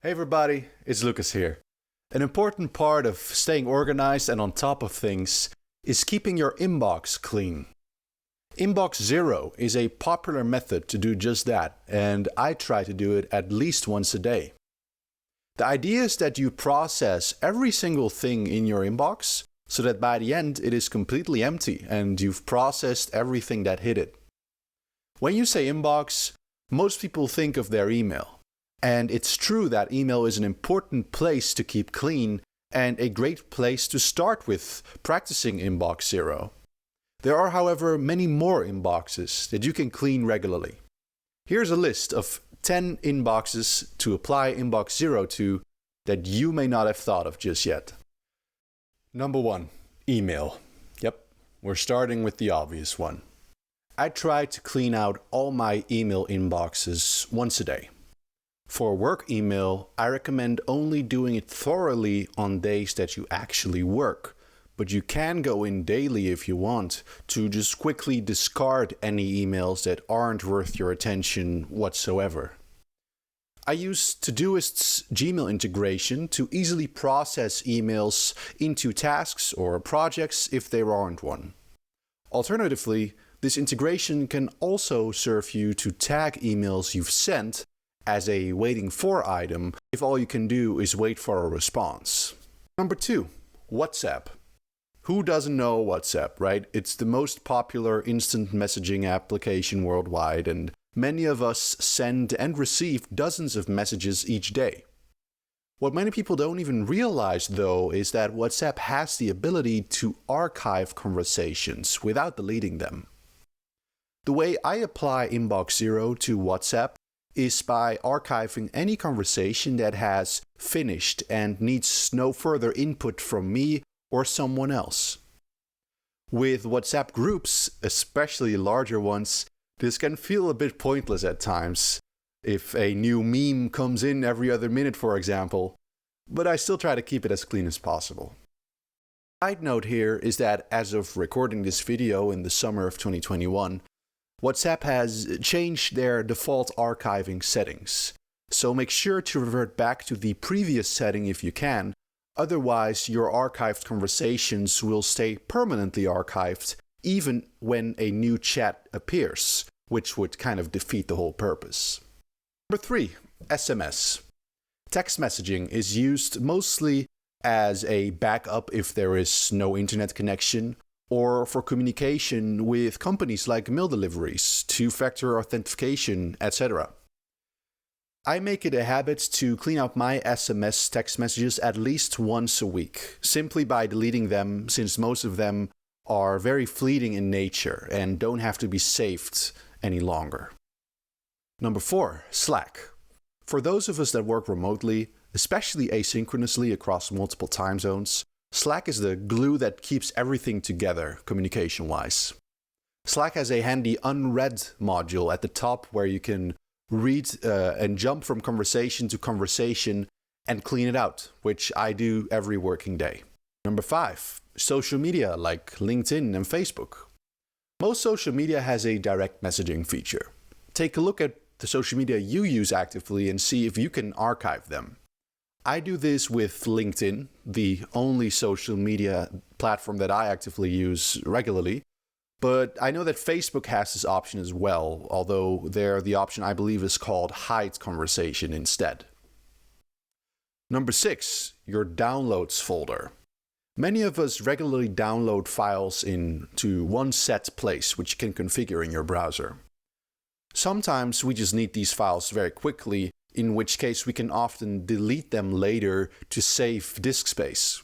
Hey everybody, it's Lucas here. An important part of staying organized and on top of things is keeping your inbox clean. Inbox Zero is a popular method to do just that, and I try to do it at least once a day. The idea is that you process every single thing in your inbox so that by the end it is completely empty and you've processed everything that hit it. When you say inbox, most people think of their email. And it's true that email is an important place to keep clean and a great place to start with practicing Inbox Zero. There are, however, many more inboxes that you can clean regularly. Here's a list of 10 inboxes to apply Inbox Zero to that you may not have thought of just yet. Number 1, email. Yep, we're starting with the obvious one. I try to clean out all my email inboxes once a day. For work email, I recommend only doing it thoroughly on days that you actually work, but you can go in daily if you want to just quickly discard any emails that aren't worth your attention whatsoever. I use Todoist's Gmail integration to easily process emails into tasks or projects if there aren't one. Alternatively, this integration can also serve you to tag emails you've sent as a waiting for item if all you can do is wait for a response. Number 2, WhatsApp. Who doesn't know WhatsApp, right? It's the most popular instant messaging application worldwide, and many of us send and receive dozens of messages each day. What many people don't even realize, though, is that WhatsApp has the ability to archive conversations without deleting them. The way I apply Inbox Zero to WhatsApp is by archiving any conversation that has finished and needs no further input from me or someone else. With WhatsApp groups, especially larger ones, this can feel a bit pointless at times, if a new meme comes in every other minute, for example, but I still try to keep it as clean as possible. Side note here is that as of recording this video in the summer of 2021, WhatsApp has changed their default archiving settings, so make sure to revert back to the previous setting if you can, otherwise your archived conversations will stay permanently archived even when a new chat appears, which would kind of defeat the whole purpose. Number 3, SMS. Text messaging is used mostly as a backup if there is no internet connection, or for communication with companies like mail deliveries, two-factor authentication, etc. I make it a habit to clean out my SMS text messages at least once a week, simply by deleting them since most of them are very fleeting in nature and don't have to be saved any longer. Number 4, Slack. For those of us that work remotely, especially asynchronously across multiple time zones, Slack is the glue that keeps everything together, communication-wise. Slack has a handy unread module at the top where you can read and jump from conversation to conversation and clean it out, which I do every working day. Number 5, social media like LinkedIn and Facebook. Most social media has a direct messaging feature. Take a look at the social media you use actively and see if you can archive them. I do this with LinkedIn, the only social media platform that I actively use regularly, but I know that Facebook has this option as well, although there the option I believe is called Hide Conversation instead. Number 6, your downloads folder. Many of us regularly download files into one set place, which you can configure in your browser. Sometimes we just need these files very quickly, in which case we can often delete them later to save disk space.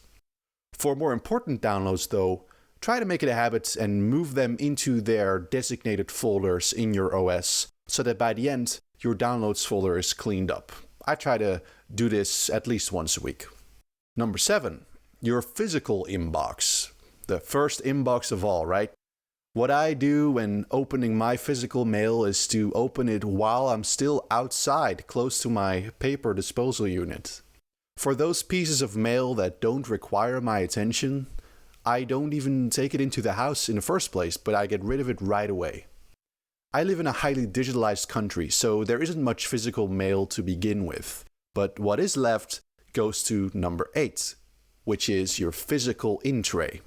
For more important downloads though, try to make it a habit and move them into their designated folders in your OS so that by the end your downloads folder is cleaned up. I try to do this at least once a week. Number 7, your physical inbox. The first inbox of all, right? What I do when opening my physical mail is to open it while I'm still outside, close to my paper disposal unit. For those pieces of mail that don't require my attention, I don't even take it into the house in the first place, but I get rid of it right away. I live in a highly digitalized country, so there isn't much physical mail to begin with. But what is left goes to number 8, which is your physical in-tray.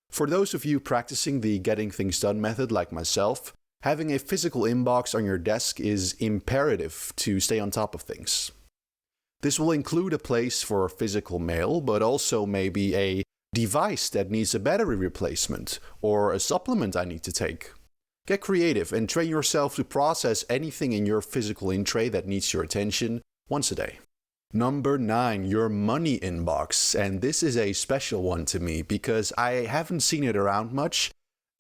For those of you practicing the getting things done method like myself, having a physical inbox on your desk is imperative to stay on top of things. This will include a place for physical mail, but also maybe a device that needs a battery replacement or a supplement I need to take. Get creative and train yourself to process anything in your physical in-tray that needs your attention once a day. Number 9, your money inbox. And this is a special one to me because I haven't seen it around much.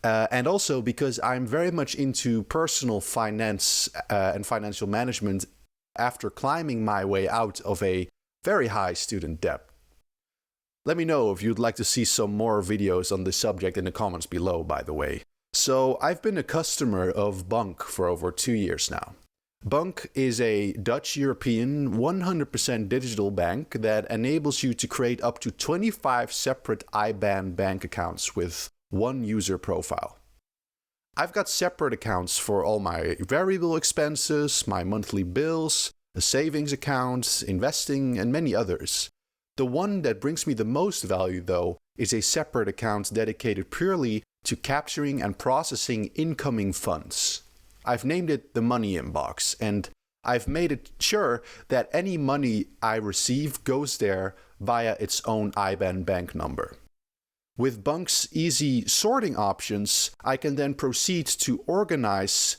And also because I'm very much into personal finance and financial management after climbing my way out of a very high student debt. Let me know if you'd like to see some more videos on this subject in the comments below, by the way. So I've been a customer of Bunq for over 2 years now. Bunq is a Dutch-European 100% digital bank that enables you to create up to 25 separate IBAN bank accounts with one user profile. I've got separate accounts for all my variable expenses, my monthly bills, a savings account, investing, and many others. The one that brings me the most value, though, is a separate account dedicated purely to capturing and processing incoming funds. I've named it the Money Inbox, and I've made it sure that any money I receive goes there via its own IBAN bank number. With Bunq's easy sorting options, I can then proceed to organize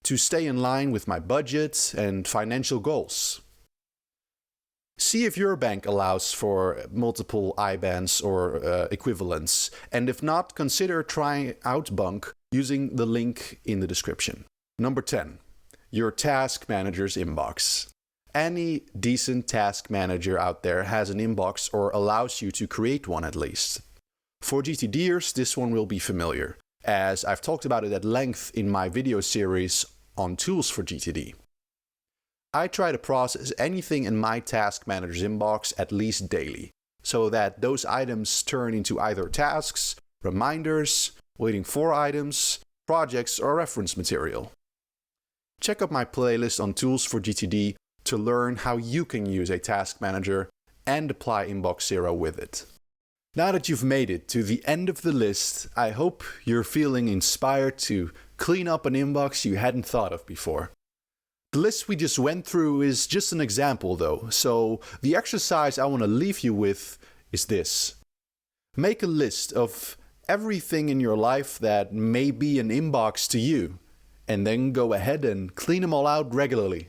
to stay in line with my budget and financial goals. See if your bank allows for multiple IBANs or equivalents, and if not, consider trying out Bunq using the link in the description. Number 10, your task manager's inbox. Any decent task manager out there has an inbox or allows you to create one at least. For GTDers, this one will be familiar, as I've talked about it at length in my video series on tools for GTD. I try to process anything in my task manager's inbox at least daily, so that those items turn into either tasks, reminders, waiting for items, projects, or reference material. Check out my playlist on tools for GTD to learn how you can use a task manager and apply Inbox Zero with it. Now that you've made it to the end of the list, I hope you're feeling inspired to clean up an inbox you hadn't thought of before. The list we just went through is just an example though, so the exercise I want to leave you with is this. Make a list of everything in your life that may be an inbox to you, and then go ahead and clean them all out regularly.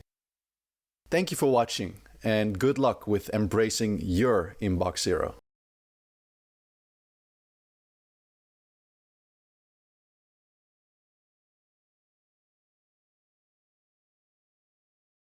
Thank you for watching, and good luck with embracing your Inbox Zero.